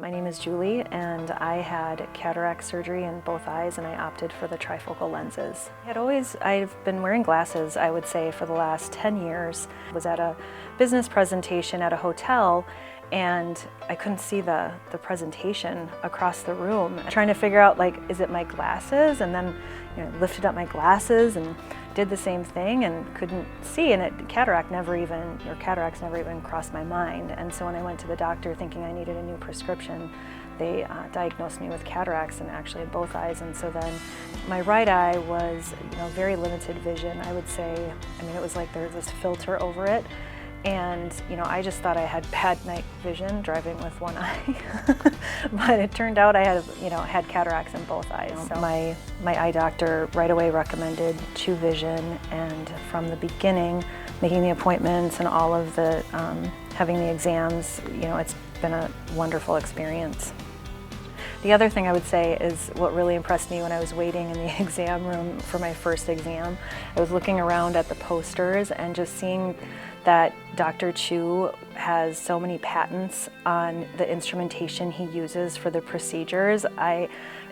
My name is Julie, and I had cataract surgery in both eyes, and I opted for the trifocal lenses. I've been wearing glasses, I would say, for the last 10 years. I was at a business presentation at a hotel, and I couldn't see the presentation across the room. Trying to figure out, like, is it my glasses? And then, lifted up my glasses and did the same thing and couldn't see, and cataracts never even crossed my mind. And so when I went to the doctor thinking I needed a new prescription, they diagnosed me with cataracts, and actually in both eyes. And so then my right eye was, very limited vision, I would say. I mean, it was like there was this filter over it. And, I just thought I had bad night vision driving with one eye. But it turned out I had cataracts in both eyes. So my eye doctor right away recommended Chu Vision, and from the beginning, making the appointments and all of the, having the exams, it's been a wonderful experience. The other thing I would say is what really impressed me when I was waiting in the exam room for my first exam. I was looking around at the posters and just seeing that Dr. Chu has so many patents on the instrumentation he uses for the procedures.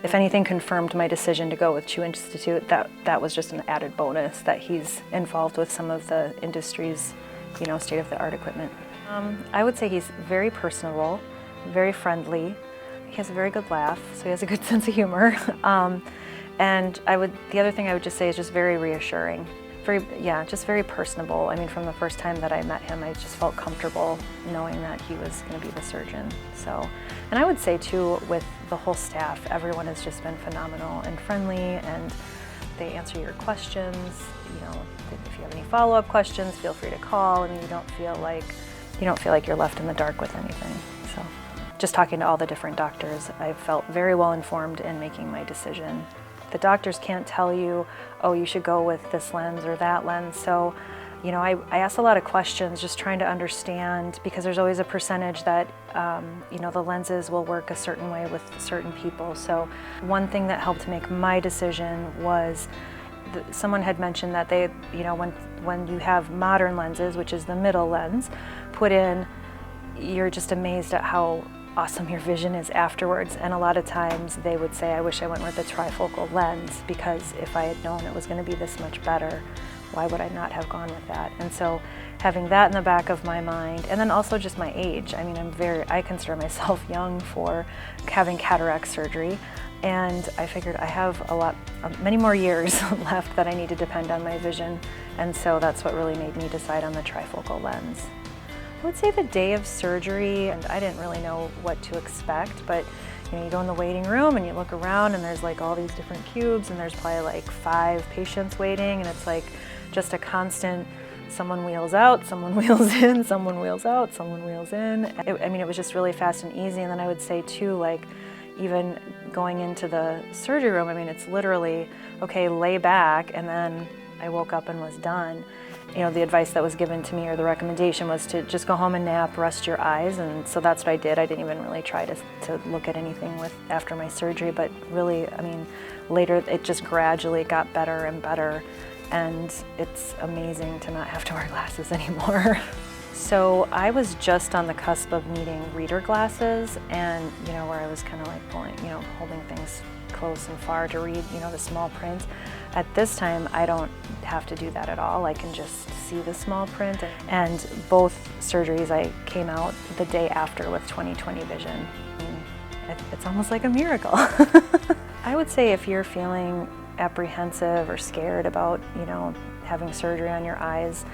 If anything, confirmed my decision to go with Chu Institute. That was just an added bonus that he's involved with some of the industry's, state-of-the-art equipment. I would say he's very personable, very friendly. He has a very good laugh, so he has a good sense of humor. And the other thing I would just say is just very reassuring. Just very personable. I mean, from the first time that I met him, I just felt comfortable knowing that he was going to be the surgeon. So, and I would say too, with the whole staff, everyone has just been phenomenal and friendly, and they answer your questions. If you have any follow-up questions, feel free to call. I mean, you don't feel like you're left in the dark with anything. So, just talking to all the different doctors, I felt very well informed in making my decision. The doctors can't tell you, oh, you should go with this lens or that lens. So, I asked a lot of questions, just trying to understand, because there's always a percentage that, the lenses will work a certain way with certain people. So one thing that helped make my decision was someone had mentioned that they, when you have modern lenses, which is the middle lens, put in, you're just amazed at how awesome your vision is afterwards. And a lot of times they would say, I wish I went with a trifocal lens, because if I had known it was going to be this much better, why would I not have gone with that? And so having that in the back of my mind, and then also just my age. I mean, I consider myself young for having cataract surgery, and I figured I have many more years left that I need to depend on my vision. And so that's what really made me decide on the trifocal lens. I would say the day of surgery, and I didn't really know what to expect, but you go in the waiting room and you look around, and there's like all these different cubes, and there's probably like 5 patients waiting, and it's like just a constant, someone wheels out, someone wheels in, someone wheels out, someone wheels in. It was just really fast and easy. And then I would say too, like, even going into the surgery room, it's literally, okay, lay back, and then I woke up and was done. The advice that was given to me, or the recommendation, was to just go home and nap, rest your eyes, and so that's what I did. I didn't even really try to look at anything after my surgery, but really, later it just gradually got better and better, and it's amazing to not have to wear glasses anymore. So I was just on the cusp of needing reader glasses, and where I was kind of like pulling, holding things close and far to read, the small print. At this time, I don't have to do that at all. I can just see the small print. And both surgeries, I came out the day after with 20/20 vision. It's almost like a miracle. I would say if you're feeling apprehensive or scared about, having surgery on your eyes,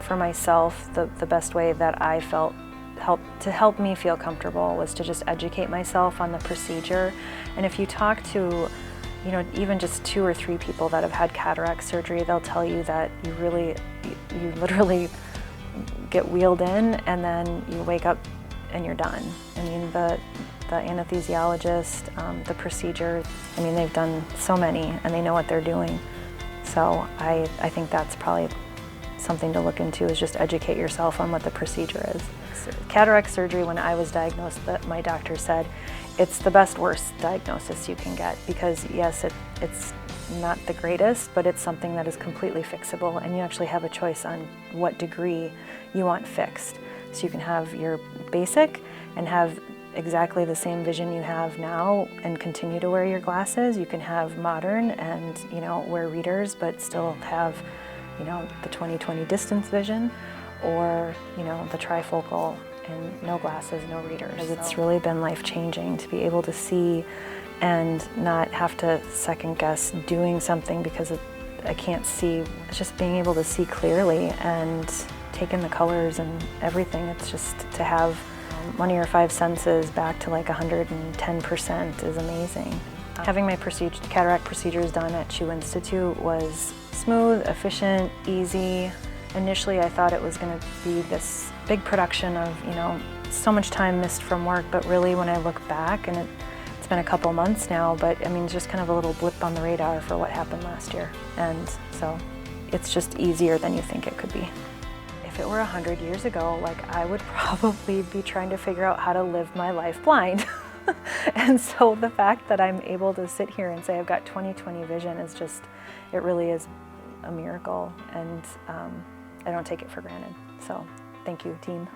for myself, the best way that I felt help me feel comfortable was to just educate myself on the procedure. And if you talk to, even just 2 or 3 people that have had cataract surgery, they'll tell you that you literally get wheeled in, and then you wake up and you're done. The anesthesiologist, the procedure, they've done so many, and they know what they're doing. So I think that's probably something to look into, is just educate yourself on what the procedure is. Cataract surgery, when I was diagnosed, my doctor said it's the worst diagnosis you can get, because yes, it's not the greatest, but it's something that is completely fixable, and you actually have a choice on what degree you want fixed. So you can have your basic and have exactly the same vision you have now and continue to wear your glasses. You can have modern and, wear readers, but still have, the 20/20 distance vision, or, the trifocal and no glasses, no readers. It's really been life-changing to be able to see and not have to second-guess doing something because I can't see. It's just being able to see clearly and take in the colors and everything. It's just to have one of your five senses back to like 110% is amazing. Having my cataract procedures done at Chu Institute was smooth, efficient, easy. Initially I thought it was going to be this big production of, so much time missed from work, but really when I look back, and it's been a couple months now, but I mean, it's just kind of a little blip on the radar for what happened last year. And so it's just easier than you think it could be. If it were 100 years ago, I would probably be trying to figure out how to live my life blind. And so the fact that I'm able to sit here and say I've got 20/20 vision is just, it really is a miracle, and I don't take it for granted. So thank you, team.